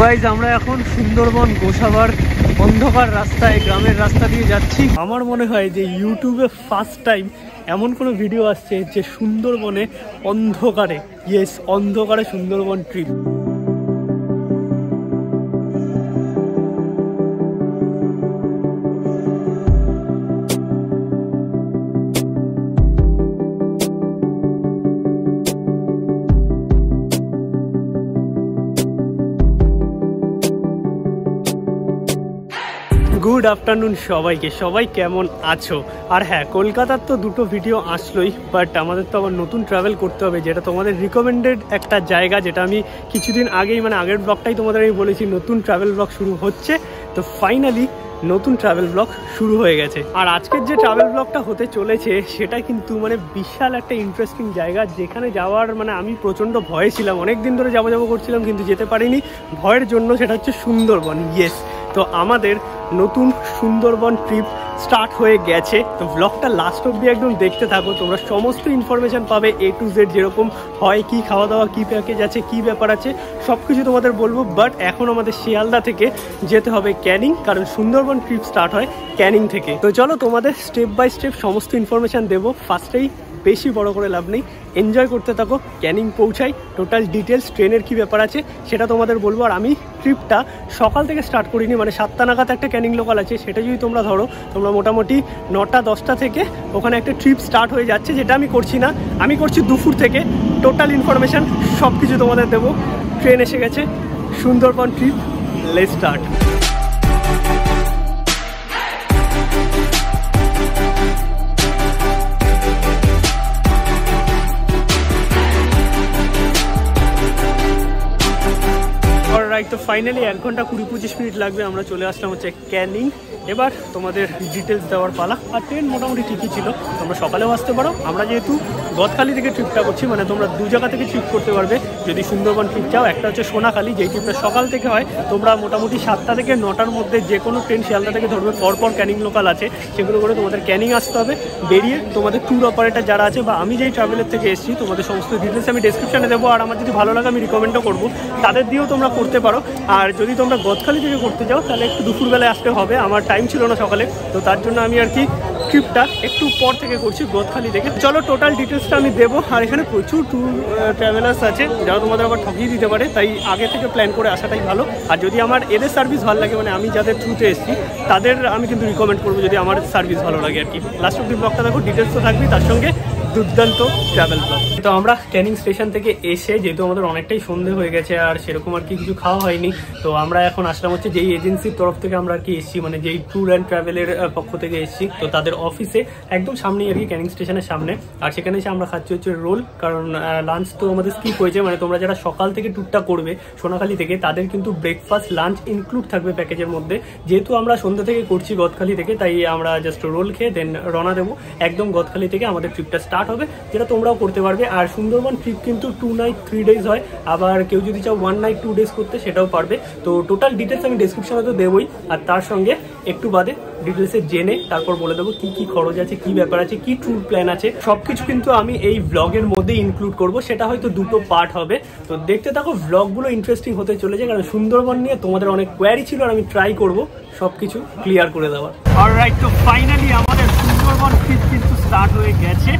Guys আমরা এখন সুন্দরবন গোসাবার অন্ধকার রাস্তায় গ্রামের রাস্তা দিয়ে যাচ্ছি। আমার মনে হয় যে ইউটিউবে ফার্স্ট টাইম এমন কোনো ভিডিও আসছে যে সুন্দরবনে অন্ধকারে, ইয়েস অন্ধকারে সুন্দরবন ট্রিপ। গুড আফটারনুন সবাইকে, সবাই কেমন আছো? আর হ্যাঁ, কলকাতার তো দুটো ভিডিও আসলোই, বাট আমাদের তো আবার নতুন ট্রাভেল করতে হবে, যেটা তোমাদের রিকমেন্ডেড একটা জায়গা, যেটা আমি কিছুদিন আগেই মানে আগের ব্লগটাই তোমাদের আমি বলেছি নতুন ট্রাভেল ব্লগ শুরু হচ্ছে। তো ফাইনালি নতুন ট্রাভেল ব্লগ শুরু হয়ে গেছে। আর আজকের যে ট্রাভেল ব্লগটা হতে চলেছে সেটা কিন্তু মানে বিশাল একটা ইন্টারেস্টিং জায়গা, যেখানে যাওয়ার মানে আমি প্রচণ্ড ভয়ে ছিলাম, অনেক দিন ধরে যাবো করছিলাম কিন্তু যেতে পারিনি ভয়ের জন্য। সেটা হচ্ছে সুন্দরবন। ইয়েস, তো আমাদের নতুন সুন্দরবন ট্রিপ স্টার্ট হয়ে গেছে। তো ব্লগটা লাস্ট অব্দি একদম দেখতে থাকো, তোমরা সমস্ত ইনফরমেশান পাবে A to Z, যেরকম হয়, কি খাওয়া দাওয়া, কী প্যাকেজ আছে, কী ব্যাপার আছে, সব কিছু তোমাদের বলবো। বাট এখন আমাদের শিয়ালদা থেকে যেতে হবে ক্যানিং, কারণ সুন্দরবন ট্রিপ স্টার্ট হয় ক্যানিং থেকে। তো চলো তোমাদের স্টেপ বাই স্টেপ সমস্ত ইনফরমেশান দেবো। ফার্স্টেই বেশি বড় করে লাভ নেই, এনজয় করতে থাকো। ক্যানিং পৌঁছাই, টোটাল ডিটেলস, ট্রেনের কী ব্যাপার আছে সেটা তোমাদের বলবো। আর আমি ট্রিপটা সকাল থেকে স্টার্ট করিনি, মানে 7টা নাগাদ একটা ক্যানিং লোকাল আছে, সেটা যদি তোমরা ধরো, তোমরা মোটামুটি 9টা-10টা থেকে ওখানে একটা ট্রিপ স্টার্ট হয়ে যাচ্ছে, যেটা আমি করছি না, আমি করছি দুপুর থেকে। টোটাল ইনফরমেশান সব কিছু তোমাদের দেবো। ট্রেন এসে গেছে, সুন্দরবন ট্রিপ, লেটস স্টার্ট। তো ফাইনালি 1 ঘন্টা 20-25 মিনিট লাগবে, আমরা চলে আসলাম হচ্ছে ক্যানিং। এবার তোমাদের ডিটেলস দেওয়ার পালা। আর ট্রেন মোটামুটি ঠিকই ছিল, তোমরা সকালেও আসতে পারো। আমরা যেহেতু গদখালি থেকে ট্রিপটা করছি, মানে তোমরা দু জায়গা থেকে ট্রিপ করতে পারবে যদি সুন্দরবন ট্রিপ চাও। একটা হচ্ছে সোনাখালি, যেই ট্রিপটা সকাল থেকে হয়, তোমরা মোটামুটি 7টা থেকে 9টার মধ্যে যে কোনো ট্রেন শিয়ালদা থেকে ধরবে, পরপর ক্যানিং লোকাল আছে, সেগুলো করে তোমাদের ক্যানিং আসতে হবে। বেরিয়ে তোমাদের ট্যুর অপারেটর যারা আছে, বা আমি যেই ট্রাভেলের থেকে এসেছি, তোমাদের সমস্ত ডিটেলস আমি ডেসক্রিপশনে দেবো। আর আমার যদি ভালো লাগে আমি রিকমেন্ডও করবো, তাদের দিয়েও তোমরা করতে পারো। আর যদি তোমরা গদখালি থেকে করতে চাও তাহলে একটু দুপুরবেলায় আসতে হবে, আমার টাইম ছিল না সকালে, তো তার জন্য আমি আর কি ট্রিপটা একটু পর থেকে করছি গদখালি থেকে। চলো টোটাল ডিটেলসটা আমি দেবো। আর এখানে প্রচুর ট্যুর ট্রাভেলার্স আছে যারা তোমাদের আবার ঠকিয়ে দিতে পারে, তাই আগে থেকে প্ল্যান করে আসাটাই ভালো। আর যদি আমার এদের সার্ভিস ভালো লাগে, মানে আমি যাদের থ্রুতে এসেছি তাদের আমি কিন্তু রিকমেন্ড করবো, যদি আমার সার্ভিস ভালো লাগে আর কি। লাস্ট অব্দি ব্লগটা দেখো, ডিটেলস তো থাকবে, তার সঙ্গে দুর্দান্ত ট্রাভেল ব্লগ। তো আমরা ক্যানিং স্টেশন থেকে এসে, যেহেতু আমাদের অনেকটাই সন্ধে হয়ে গেছে আর সেরকম আর কি কিছু খাওয়া হয়নি, তো আমরা এখন আসলাম হচ্ছে যেই এজেন্সির তরফ থেকে আমরা আর কি এসেছি, মানে যেই ট্যুর অ্যান্ড ট্রাভেলের পক্ষ থেকে এসেছি, তো তাদের অফিসে একদম সামনেই আর কি, ক্যানিং স্টেশনের সামনে। আর সেখানে এসে আমরা খাচ্ছি হচ্ছে রোল, কারণ লাঞ্চ তো আমাদের স্কিপ হয়েছে। মানে তোমরা যারা সকাল থেকে ট্যুরটা করবে সোনাখালি থেকে, তাদের কিন্তু ব্রেকফাস্ট লাঞ্চ ইনক্লুড থাকবে প্যাকেজের মধ্যে। যেহেতু আমরা সন্ধ্যে থেকে করছি গদখালি থেকে, তাই আমরা জাস্ট রোল খেয়ে দেন রওনা দেবো। একদম গদখালি থেকে আমাদের ট্রিপটা স্টার্ট হবে, যেটা তোমরাও করতে পারবে। আর সুন্দরবন ট্রিপ কিন্তু 2 নাইট 3 ডেজ হয়, আবার কেউ যদি চাও 1 নাইট 2 ডেজ করতে, সেটাও পারবে। তো টোটাল ডিটেলস আমি ডেসক্রিপশনে তো দেবোই, আর তার সঙ্গে একটু বাদে ডিটেলসে জেনে তারপর বলে দেবো কি কি খরচ আছে, কি ব্যাপার আছে, কি ট্যুর প্ল্যান আছে, সবকিছু কিন্তু আমি এই ব্লগের মধ্যে ইনক্লুড করব। সেটা হয়তো 2টো পার্ট হবে, তো দেখতে থাকো। ব্লগগুলো ইন্টারেস্টিং হতে চলেছে, কারণ সুন্দরবন নিয়ে তোমাদের অনেক কোয়ারি ছিল, আর আমি ট্রাই করব সবকিছু ক্লিয়ার করে দেওয়ার। অলরাইট, তো ফাইনালি আমাদের সুন্দরবন ট্রিপ কিন্তু স্টার্ট হয়ে গেছে।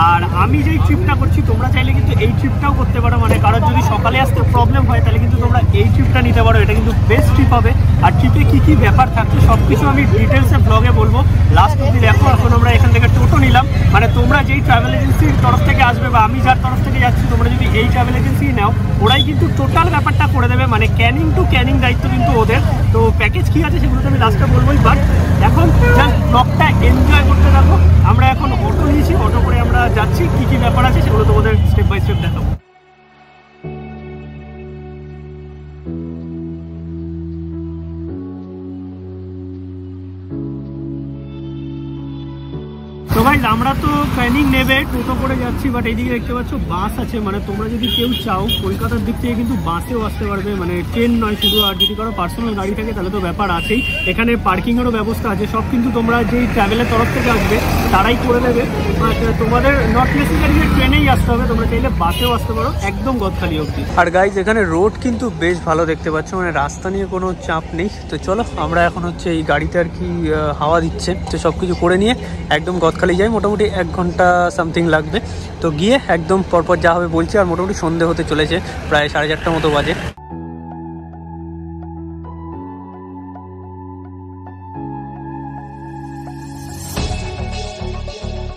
আর আমি যেই ট্রিপটা করছি, তোমরা চাইলে কিন্তু এই ট্রিপটাও করতে পারো, মানে কারোর যদি সকালে আসতে প্রবলেম হয় তাহলে কিন্তু তোমরা এই ট্রিপটা নিতে পারো, এটা কিন্তু বেস্ট ট্রিপ হবে। আর ট্রিপে কী কী ব্যাপার থাকছে সব কিছু আমি ডিটেলসে ব্লগে বলবো, লাস্ট অব্দি দেখো। এখন আমরা এখান থেকে টোটো নিলাম, মানে তোমরা যেই ট্রাভেল এজেন্সির তরফ থেকে আসবে, বা আমি যার তরফ থেকে যাচ্ছি, তোমরা যদি এই ট্রাভেল এজেন্সি নাও, ওরাই কিন্তু টোটাল ব্যাপারটা করে দেবে, মানে ক্যানিং টু ক্যানিং দায়িত্ব কিন্তু ওদের। তো প্যাকেজ কী আছে সেগুলো তো আমি লাস্টে বলবোই, বাট এখন জাস্ট ব্লগটা এনজয় করতে থাকো। আমরা এখন অটো নিয়েছি, অটো করে আমরা যাচ্ছি, কী কী ব্যাপার আছে সেগুলো তোমাদের স্টেপ বাই স্টেপ দেখাবো। তো গাইস, আমরা তো ক্যানিং নেবে টোটো করে যাচ্ছি, বাট এইদিকে দেখতে পাচ্ছ বাস আছে। মানে তোমরা যদি কেউ চাও কলকাতার দিক থেকে কিন্তু বাসেও আসতে পারবে, মানে ট্রেন নয় শুধু। আর যদি কারো পার্সোনাল গাড়ি থাকে তাহলে তো ব্যাপার আছেই, এখানে পার্কিংয়েরও ব্যবস্থা আছে। সব কিন্তু তোমরা যেই ট্রাভেলের তরফ থেকে আসবে তারাই করে নেবে। বাট তোমাদের নট নেসেসারি ট্রেনেই আসতে হবে, তোমরা চাইলে বাসেও আসতে পারো একদম গদখালি অবধি। আর গাইজ এখানে রোড কিন্তু বেশ ভালো দেখতে পাচ্ছ, মানে রাস্তা নিয়ে কোনো চাপ নেই। তো চলো আমরা এখন হচ্ছে এই গাড়িতে আর কি হাওয়া দিচ্ছে, তো সব কিছু করে নিয়ে একদম গদখালি যাই। মোটামুটি 1 ঘন্টা সামথিং লাগবে। তো গিয়ে একদম পরপর যা হবে বলছি। আর মোটামুটি সন্ধে হতে চলেছে, প্রায় 4:30 মতো বাজে।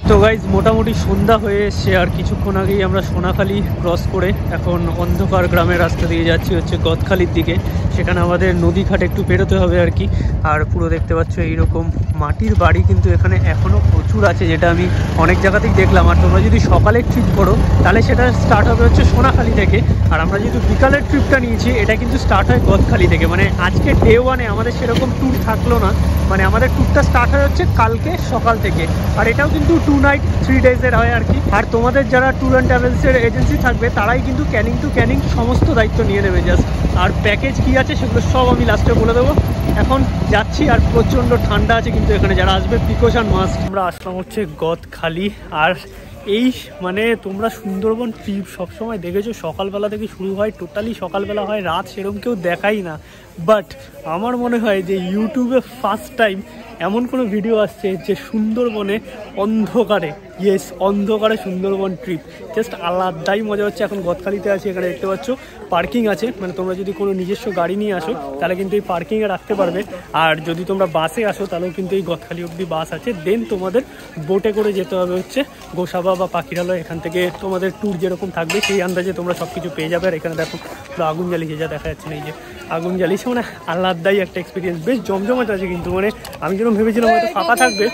তো গাইজ মোটামুটি সন্ধ্যা হয়ে এসছে, আর কিছুক্ষণ আগেই আমরা সোনাখালি ক্রস করে এখন অন্ধকার গ্রামের রাস্তা দিয়ে যাচ্ছি হচ্ছে গদখালির দিকে। সেখানে আমাদের নদী ঘাট একটু পেরোতে হবে আর কি। আর পুরো দেখতে পাচ্ছ এইরকম মাটির বাড়ি কিন্তু এখানে এখনও প্রচুর আছে, যেটা আমি অনেক জায়গাতেই দেখলাম। আর তোমরা যদি সকালে ট্রিপ করো তাহলে সেটা স্টার্ট হবে হচ্ছে সোনাখালি থেকে, আর আমরা যেহেতু বিকালের ট্রিপটা নিয়েছি এটা কিন্তু স্টার্ট হয় গদখালি থেকে। মানে আজকে ডে 1-এ আমাদের সেরকম ট্যুর থাকলো না, মানে আমাদের ট্যুরটা স্টার্ট হয় হচ্ছে কালকে সকাল থেকে। আর এটাও কিন্তু 2 নাইট 3 ডেজের হয় আর কি। আর তোমাদের যারা ট্যুর অ্যান্ড ট্রাভেলসের এজেন্সি থাকবে তারাই কিন্তু ক্যানিং টু ক্যানিং সমস্ত দায়িত্ব নিয়ে নেবে জাস্ট। আর প্যাকেজ কী আছে সেগুলো সব আমি লাস্টে বলে দেবো। এখন যাচ্ছি, আর প্রচণ্ড ঠান্ডা আছে কিন্তু এখানে, যারা আসবে প্রিকশন মাস্ট। আমরা আসলাম হচ্ছে গদখালি। আর এই মানে তোমরা সুন্দরবন ট্রিপ সবসময় দেখেছো সকালবেলা থেকে শুরু হয়, টোটালি সকালবেলা হয়, রাত সেরকম কেউ দেখাই না। বাট আমার মনে হয় যে ইউটিউবে ফার্স্ট টাইম এমন কোনো ভিডিও আসছে যে সুন্দরবনে অন্ধকারে, ইয়েস অন্ধকারে সুন্দরবন ট্রিপ, জাস্ট আলাদাই মজা হচ্ছে। এখন গদখালিতে আছি, এখানে দেখতে পাচ্ছ পার্কিং আছে, মানে তোমরা যদি কোনো নিজস্ব গাড়ি নিয়ে আসো তাহলে কিন্তু এই পার্কিংয়ে রাখতে পারবে। আর যদি তোমরা বাসে আসো তাহলেও কিন্তু এই গদখালি অবধি বাস আছে। দেন তোমাদের বোটে করে যেতে হবে হচ্ছে গোসাবা বা পাখিরালয়। এখান থেকে তোমাদের ট্যুর যেরকম থাকবে সেই আন্দাজে তোমরা সব কিছু পেয়ে যাবে। আর এখানে দেখো আগুন জ্বালিয়েছে, যা দেখা যাচ্ছে না, এই যে আগুন জ্বালিয়েছে, মানে আলাদাই একটা এক্সপিরিয়েন্স। বেশ জমজমাট আছে কিন্তু, মানে আমি যেরকম ভেবেছিলাম হয়তো ফাঁকা থাকবে,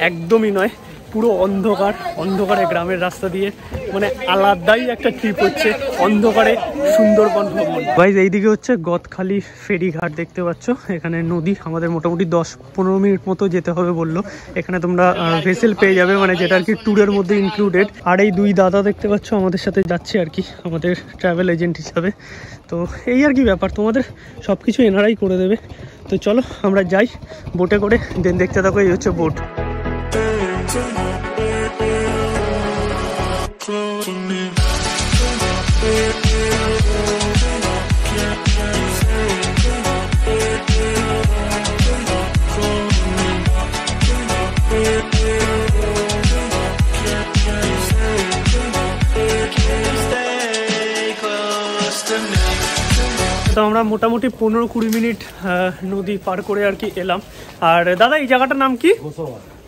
একদমই নয়, পুরো অন্ধকার। অন্ধকারে গ্রামের রাস্তা দিয়ে, মানে আলাদাই একটা ট্রিপ হচ্ছে অন্ধকারে সুন্দরবন ভ্রমণ। গাইস এইদিকে হচ্ছে গদখালি ফেরিঘাট দেখতে পাচ্ছ, এখানে নদী। আমাদের মোটামুটি 10-15 মিনিট মতো যেতে হবে বললো। এখানে তোমরা ভেসেল পেয়ে যাবে, মানে যেটা আর কি ট্যুরের মধ্যে ইনক্লুডেড। আর এই 2 দাদা দেখতে পাচ্ছ আমাদের সাথে যাচ্ছে আর কি, আমাদের ট্রাভেল এজেন্ট হিসাবে। তো এই আর কি ব্যাপার, তোমাদের সব কিছু এনারাই করে দেবে। তো চলো আমরা যাই বোটে করে, দেন দেখতে থাকো এই হচ্ছে বোট। তো আমরা মোটামুটি 15-20 মিনিট নদী পার করে আর কি এলাম। আর দাদা এই জায়গাটার নাম কি?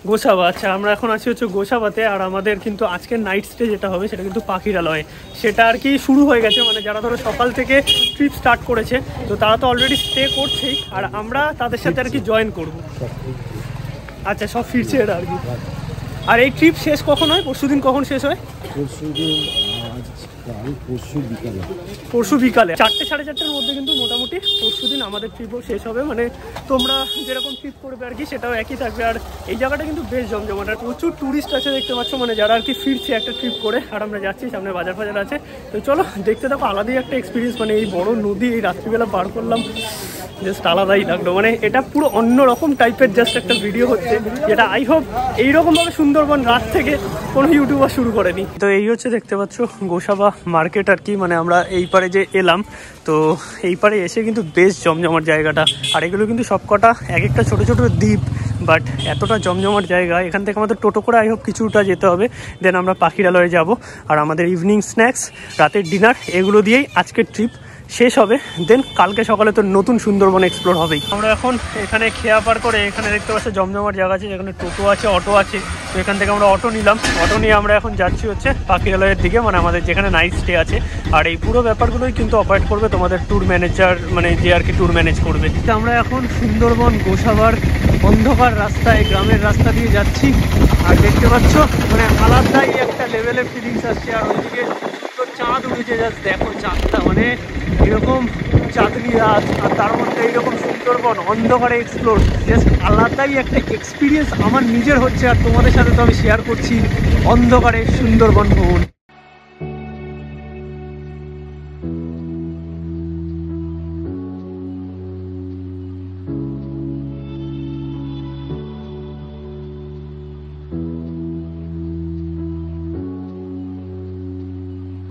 গোসাবা। আচ্ছা, আমরা এখন আছি হচ্ছে গোসাবাতে। আর আমাদের কিন্তু আজকের নাইট স্টে যেটা হবে সেটা কিন্তু পাখিরালয়ে, সেটা আর কি শুরু হয়ে গেছে। মানে যারা ধরো সকাল থেকে ট্রিপ স্টার্ট করেছে তো তারা তো অলরেডি স্টে করছেই, আর আমরা তাদের সাথে আর কি জয়েন করব। আচ্ছা, সব ফিরছে এটা আর কি। আর এই ট্রিপ শেষ কখন হয়? পরশুদিন কখন শেষ হয়? পরশু বিকালে 4-4:30 মধ্যে কিন্তু মোটামুটি পরশুদিন আমাদের ট্রিপও শেষ হবে। মানে তোমরা যেরকম ট্রিপ করবে আর কি সেটাও একই থাকবে। আর এই জায়গাটা কিন্তু বেশ জমজমাট, আর প্রচুর ট্যুরিস্ট আছে দেখতে পাচ্ছ, মানে যারা আর কি ফিরছে একটা ট্রিপ করে। আর আমরা যাচ্ছি, সামনে বাজার ফাজার আছে। তো চলো দেখতে থাকো, আলাদাই একটা এক্সপিরিয়েন্স। মানে এই বড় নদী এই রাত্রিবেলা পার করলাম, জাস্ট আলাদাই লাগলো। মানে এটা পুরো অন্যরকম টাইপের জাস্ট একটা ভিডিও হচ্ছে, যেটা আই হোপ এইরকমভাবে সুন্দরবন রাত থেকে কোনো ইউটিউবার শুরু করেনি। তো এই হচ্ছে দেখতে পাচ্ছ গোসাবা মার্কেট আর কি। মানে আমরা এই পারে যে এলাম, তো এই পারে এসে কিন্তু বেশ জমজমাট জায়গাটা। আর এগুলো কিন্তু সবকটা এক একটা ছোটো ছোটো দ্বীপ, বাট এতটা জমজমাট জায়গা। এখান থেকে আমাদের টোটো করে আই হোপ কিছুটা যেতে হবে, দেন আমরা পাখিরালয়ে যাব। আর আমাদের ইভিনিং স্ন্যাক্স, রাতের ডিনার, এগুলো দিয়েই আজকের ট্রিপ শেষ হবে। দেন কালকে সকালে তো নতুন সুন্দরবন এক্সপ্লোর হবেই। আমরা এখন এখানে খেয়া পার করে এখানে দেখতে পাচ্ছি জমজমাট জায়গা আছে, যেখানে টোটো আছে, অটো আছে। তো এখান থেকে আমরা অটো নিলাম, অটো নিয়ে আমরা এখন যাচ্ছি হচ্ছে পাখিরালয়ের দিকে, মানে আমাদের যেখানে নাইট স্টে আছে। আর এই পুরো ব্যাপারগুলোই কিন্তু অপারেট করবে তোমাদের ট্যুর ম্যানেজার, মানে যে আর কি ট্যুর ম্যানেজ করবে। তো আমরা এখন সুন্দরবন গোসাবার অন্ধকার রাস্তায়, গ্রামের রাস্তা দিয়ে যাচ্ছি। আর দেখতে পাচ্ছ মানে আলাদাই একটা লেভেলের ফিলিংস আসছে। আর ওইদিকে তো চাঁদ উঠেছে, জাস্ট দেখো চাঁদটা, মানে এরকম চাঁদনি রাত, আর তার মধ্যে এইরকম সুন্দরবন অন্ধকারে এক্সপ্লোর, জাস্ট আলাদাই একটা এক্সপিরিয়েন্স আমার নিজের হচ্ছে। আর তোমাদের সাথে তো আমি শেয়ার করছি অন্ধকারে সুন্দরবন ভ্রমণ।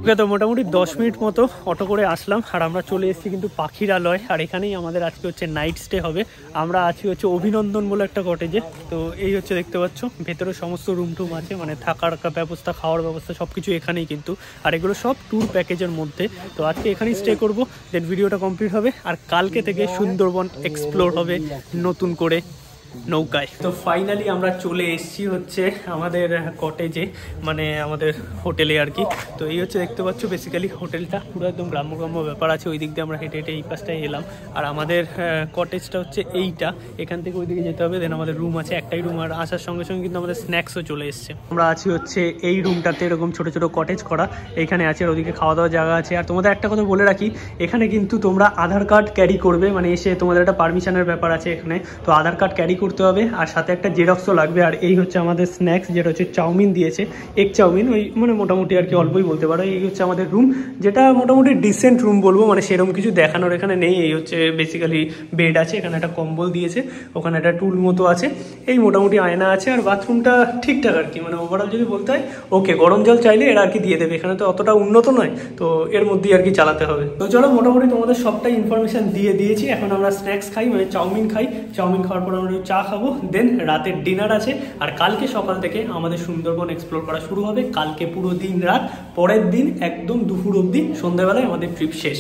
ওকে, তো মোটামুটি 10 মিনিট মতো অটো করে আসলাম আর আমরা চলে এসেছি কিন্তু পাখিরালয়। আর এখানেই আমাদের আজকে হচ্ছে নাইট স্টে হবে। আমরা আছি হচ্ছে অভিনন্দন বলে একটা কটেজে। তো এই হচ্ছে দেখতে পাচ্ছ, ভেতরে সমস্ত রুম টুম আছে, মানে থাকার ব্যবস্থা, খাওয়ার ব্যবস্থা সব কিছু এখানেই কিন্তু। আর এগুলো সব ট্যুর প্যাকেজের মধ্যে। তো আজকে এখানেই স্টে করবো, দেন ভিডিওটা কমপ্লিট হবে। আর কালকে থেকে সুন্দরবন এক্সপ্লোর হবে নতুন করে নৌকায়। তো ফাইনালি আমরা চলে এসেছি হচ্ছে আমাদের কটেজে, মানে আমাদের হোটেলে আর কি। তো এই হচ্ছে দেখতে পাচ্ছ বেসিক্যালি হোটেলটা পুরো একদম গ্রাম্য গ্রাম্য ব্যাপার আছে। ওই দিক দিয়ে আমরা হেঁটে হেঁটে এই পাশটায় এলাম। আর আমাদের কটেজটা হচ্ছে এইটা, এখান থেকে ওইদিকে যেতে হবে। দেন আমাদের রুম আছে একটাই রুম, আর আসার সঙ্গে সঙ্গে কিন্তু আমাদের স্ন্যাক্সও চলে এসছে। আমরা আছি হচ্ছে এই রুমটাতে, এরকম ছোট ছোট কটেজ করা এইখানে আছে। আর ওদিকে খাওয়া দাওয়ার জায়গা আছে। আর তোমাদের একটা কথা বলে রাখি, এখানে কিন্তু তোমরা আধার কার্ড ক্যারি করবে, মানে এসে তোমাদের একটা পারমিশনের ব্যাপার আছে এখানে। তো আধার কার্ড ক্যারি করতে হবে, আর সাথে একটা জেরক্সও লাগবে। আর এই হচ্ছে আমাদের স্ন্যাক্স, যেটা হচ্ছে চাউমিন দিয়েছে, এগ চাউমিন, ওই মানে মোটামুটি আর কি অল্পই বলতে পারো। এই হচ্ছে আমাদের রুম, যেটা মোটামুটি ডিসেন্ট রুম বলবো, মানে সেরকম কিছু দেখানোর এখানে নেই। এই হচ্ছে বেসিক্যালি বেড আছে, এখানে একটা কম্বল দিয়েছে, ওখানে একটা টুল মতো আছে, এই মোটামুটি আয়না আছে। আর বাথরুমটা ঠিকঠাক আর কি, মানে ওভারঅল যদি বলতে হয় ওকে। গরম জল চাইলে এরা আর কি দিয়ে দেবে, এখানে তো অতটা উন্নত নয়, তো এর মধ্যেই আর কি চালাতে হবে। তো চলো, মোটামুটি তোমাদের সবটাই ইনফরমেশন দিয়ে দিয়েছি। এখন আমরা স্ন্যাক্স খাই, মানে চাউমিন খাই। চাউমিন খাওয়ার পর আমরা চা খাবো, দেন রাতের ডিনার আছে। আর কালকে সকাল থেকে আমাদের সুন্দরবন এক্সপ্লোর করা শুরু হবে। কালকে পুরো দিন রাত, পরের দিন একদম দুপুর অবধি, সন্ধ্যাবেলায় আমাদের ট্রিপ শেষ।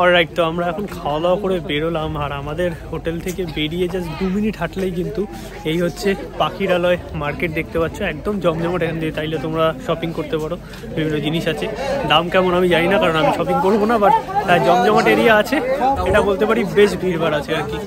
অলরাইট, তো আমরা এখন খাওয়া দাওয়া করে বেরোলাম। আর আমাদের হোটেল থেকে বেরিয়ে জাস্ট 2 মিনিট হাঁটলেই কিন্তু এই হচ্ছে পাখিরালয় মার্কেট দেখতে পাচ্ছ, একদম জমজমাট। এখান দিয়ে চাইলে তোমরা শপিং করতে পারো, বিভিন্ন জিনিস আছে। দাম কেমন আমি জানি না, কারণ আমি শপিং করবো না, বাট জমজমাট এরিয়া আছে, এটা বলতে পারি বেশ ভিড়ভাড় আছে আর কি।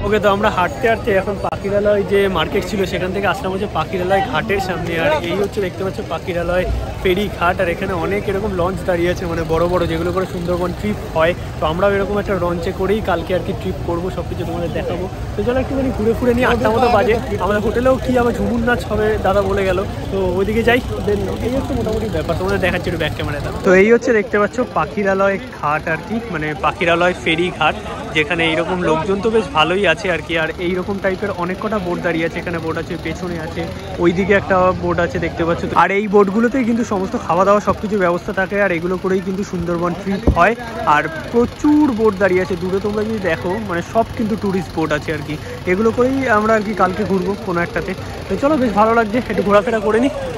ওকে, তো আমরা হাঁটতে হাঁটতে এখন পাখিরালয় যে মার্কেট ছিল সেখান থেকে আসলাম হচ্ছে পাখিরালয় ঘাটের সামনে। আর এই হচ্ছে দেখতে পাচ্ছ পাখিরালয় ফেরি ঘাট। আর এখানে অনেক এরকম লঞ্চ দাঁড়িয়ে আছে, মানে বড় বড়, যেগুলো করে সুন্দরবন ট্রিপ হয়। তো আমরাও এরকম একটা লঞ্চে করেই কালকে আর কি ট্রিপ করবো, সব কিছু তোমাদের দেখাবো। তো চলো একটুখানি ঘুরে ফুরে নিয়ে 8টা মতো বাজে। আমাদের হোটেলেও কি আবার ঝুমুর নাচ হবে দাদা বলে গেল, তো ওইদিকে যাই। দেন এই হচ্ছে মোটামুটি ব্যাপার, তোমাদের দেখাচ্ছি একটু ব্যাক ক্যামেরাটা। তো এই হচ্ছে দেখতে পাচ্ছ পাখিরালয় ঘাট আর কি, মানে পাখিরালয় ফেরি ঘাট, যেখানে এইরকম লোকজন তো বেশ ভালোই আছে আর কি। আর এইরকম টাইপের অনেক কটা বোট দাঁড়িয়ে আছে, এখানে বোট আছে, পেছনে আছে, ওইদিকে একটা বোট আছে দেখতে পাচ্ছ। আর এই বোটগুলোতেই কিন্তু সমস্ত খাওয়া দাওয়া সবকিছু ব্যবস্থা থাকে। আর এগুলো করেই কিন্তু সুন্দরবন ট্রিপ হয়। আর প্রচুর বোট দাঁড়িয়ে আছে দূরে, তোমরা যদি দেখো, মানে সব কিন্তু ট্যুরিস্ট বোট আছে আর কি। এগুলো করেই আমরা আর কি কালকে ঘুরবো কোনো একটাতে। তো চলো, বেশ ভালো লাগছে, একটু ঘোরাফেরা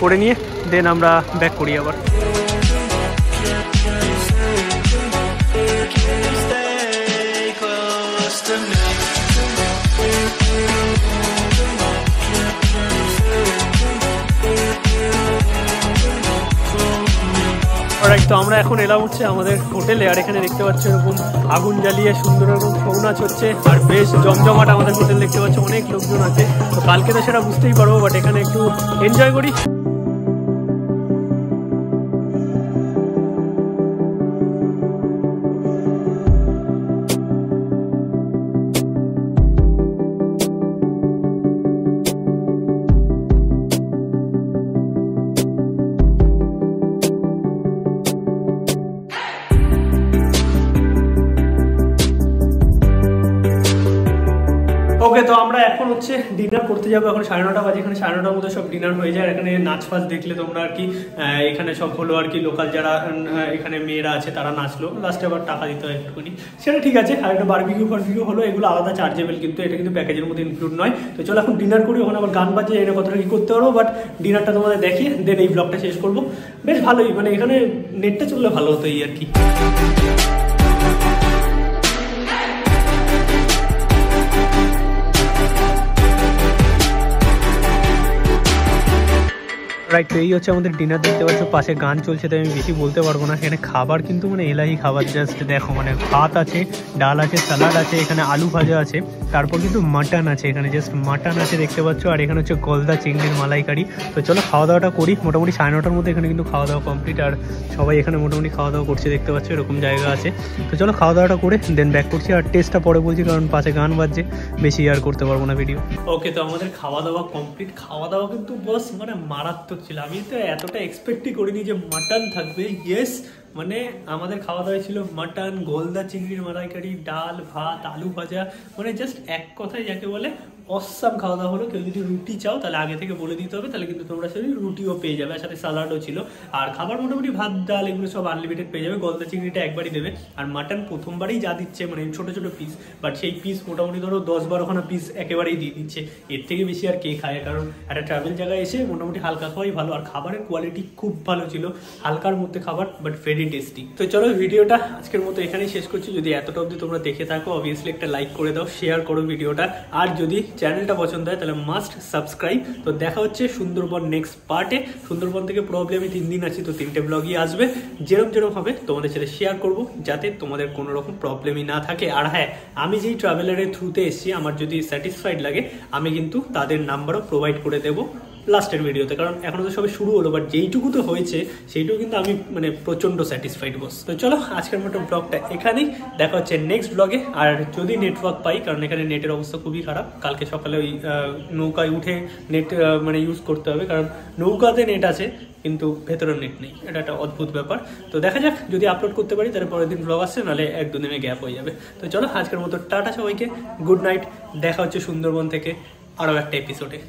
করে নিয়ে দেন আমরা ব্যাক করি আবার। তো আমরা এখন এলাম হচ্ছে আমাদের হোটেলে। আর এখানে দেখতে পাচ্ছ এরকম আগুন জ্বালিয়ে সুন্দর এরকম ছৌ নাচ হচ্ছে। আর বেশ জমজমাট আমাদের হোটেল দেখতে পাচ্ছ, অনেক লোকজন আছে। তো কালকে তো সেটা বুঝতেই পারবো, বাট এখানে একটু এনজয় করি। ওকে, তো আমরা এখন হচ্ছে ডিনার করতে যাবো। এখন 9:30 বাজে, এখানে 9:30টার মধ্যে সব ডিনার হয়ে যায়। এখানে নাচ ফাচ দেখলে তোমরা আর কি, এখানে সব হলো আর কি, লোকাল যারা এখানে মেয়েরা আছে তারা নাচলো, লাস্টে আবার টাকা দিতে হয় একটুখানি, সেটা ঠিক আছে। আর একটা বারবিকিউ হলো, এগুলো আলাদা চার্জেবল, কিন্তু এটা কিন্তু প্যাকেজের মধ্যে ইনক্লুড নয়। তো চলো এখন ডিনার করি, ওখানে আবার গান বাজে, এটা কতটা কি করতে পারবো, বাট ডিনারটা তোমাদের দেখিয়ে দেন এই ব্লগটা শেষ করবো। বেশ ভালোই, মানে এখানে নেটটা চললে ভালো হতো এই আর কি। রাইট, তো এই হচ্ছে আমাদের ডিনার দেখতে পাচ্ছ, পাশে গান চলছে, তাই আমি বেশি বলতে পারবো না। এখানে খাবার কিন্তু মানে এলাহি খাবার, জাস্ট দেখো, মানে ভাত আছে, ডাল আছে, স্যালাড আছে, এখানে আলু ভাজা আছে, তারপর কিন্তু মাটন আছে, এখানে জাস্ট মাটন আছে দেখতে পাচ্ছ। আর এখানে হচ্ছে গলদা চিংড়ির মালাইকারি। তো চলো খাওয়া দাওয়াটা করি। মোটামুটি 9:30টার মধ্যে এখানে কিন্তু খাওয়া দাওয়া কমপ্লিট। আর সবাই এখানে মোটামুটি খাওয়া দাওয়া করছে দেখতে পাচ্ছ, এরকম জায়গা আছে। তো চলো খাওয়া দাওয়াটা করে দেন ব্যাক করছি। আর টেস্টটা পরে বলছি, কারণ পাশে গান বাজছে, বেশি আর করতে পারবো না ভিডিও। ওকে, তো আমাদের খাওয়া দাওয়া কমপ্লিট। খাওয়া দাওয়া কিন্তু বস মানে মারাত্মক করছিল। আমি তো এতটা এক্সপেক্টই করিনি যে মাটন থাকবে। ইয়েস, মানে আমাদের খাওয়া দাওয়া ছিল মাটন, গলদা চিংড়ির মালাইকারি, ডাল, ভাত, আলু ভাজা, মানে জাস্ট এক কথায় যাকে বলে অসাম খাওয়া দাওয়া হলো। কেউ যদি রুটি চাও তাহলে আগে থেকে বলে দিতে হবে, তাহলে কিন্তু তোমরা সেদিন রুটিও পেয়ে যাবে, আর সাথে স্যালাডও ছিল। আর খাবার মোটামুটি ভাত ডাল এগুলো সব আনলিমিটেড পেয়ে যাবে। গলদা চিংড়িটা একবারই দেবে, আর মাটন প্রথমবারই যা দিচ্ছে মানে ছোটো ছোটো পিস, বাট সেই পিস মোটামুটি ধরো 10-12খানা পিস একেবারেই দিয়ে দিচ্ছে। এর থেকে বেশি আর কে খায়? কারণ একটা ট্রাভেল জায়গায় এসে মোটামুটি হালকা খাওয়াই ভালো। আর খাবারের কোয়ালিটি খুব ভালো ছিল, হালকার মধ্যে খাবার, বাট ভেরি টেস্টি। তো চলো ভিডিওটা আজকের মতো এখানেই শেষ করছি। যদি এতটা অবধি তোমরা দেখে থাকো অবভিয়াসলি একটা লাইক করে দাও, শেয়ার করো ভিডিওটা, আর যদি চ্যানেলটা পছন্দ হয় তাহলে মাস্ট সাবস্ক্রাইব। তো দেখা হচ্ছে সুন্দরবন নেক্সট পার্টে। সুন্দরবন থেকে প্রবলেম আমি 3 দিন আছি, তো 3টে ব্লগই আসবে। যেরকম হবে তোমাদের সাথে শেয়ার করব, যাতে তোমাদের কোনো রকম প্রবলেমই না থাকে। আর হ্যাঁ, আমি যেই ট্রাভেলারের থ্রুতে এসেছি, আমার যদি স্যাটিসফাইড লাগে আমি কিন্তু তাদের নাম্বারও প্রোভাইড করে দেবো লাস্টের ভিডিওতে। কারণ এখনো তো সবে শুরু হলো, বাট যেইটুকু তো হয়েছে সেইটুকু কিন্তু আমি মানে প্রচন্ড স্যাটিসফাইড বস। তো চলো আজকের মতো ব্লগটা এখানেই, দেখা হচ্ছে নেক্সট ব্লগে। আর যদি নেটওয়ার্ক পাই, কারণ এখানে নেটের অবস্থা খুবই খারাপ, কালকে সকালে ওই নৌকায় উঠে নেট মানে ইউজ করতে হবে, কারণ নৌকাতে নেট আছে কিন্তু ভেতরে নেট নেই। এটা একটা অদ্ভুত ব্যাপার। তো দেখা যাক, যদি আপলোড করতে পারি তাহলে পরের দিন ব্লগ আসছে, নাহলে 1-2 দিনে গ্যাপ হয়ে যাবে। তো চলো আজকের মতো টাটা সবাইকে, গুড নাইট। দেখা হচ্ছে সুন্দরবন থেকে আরও একটা এপিসোডে।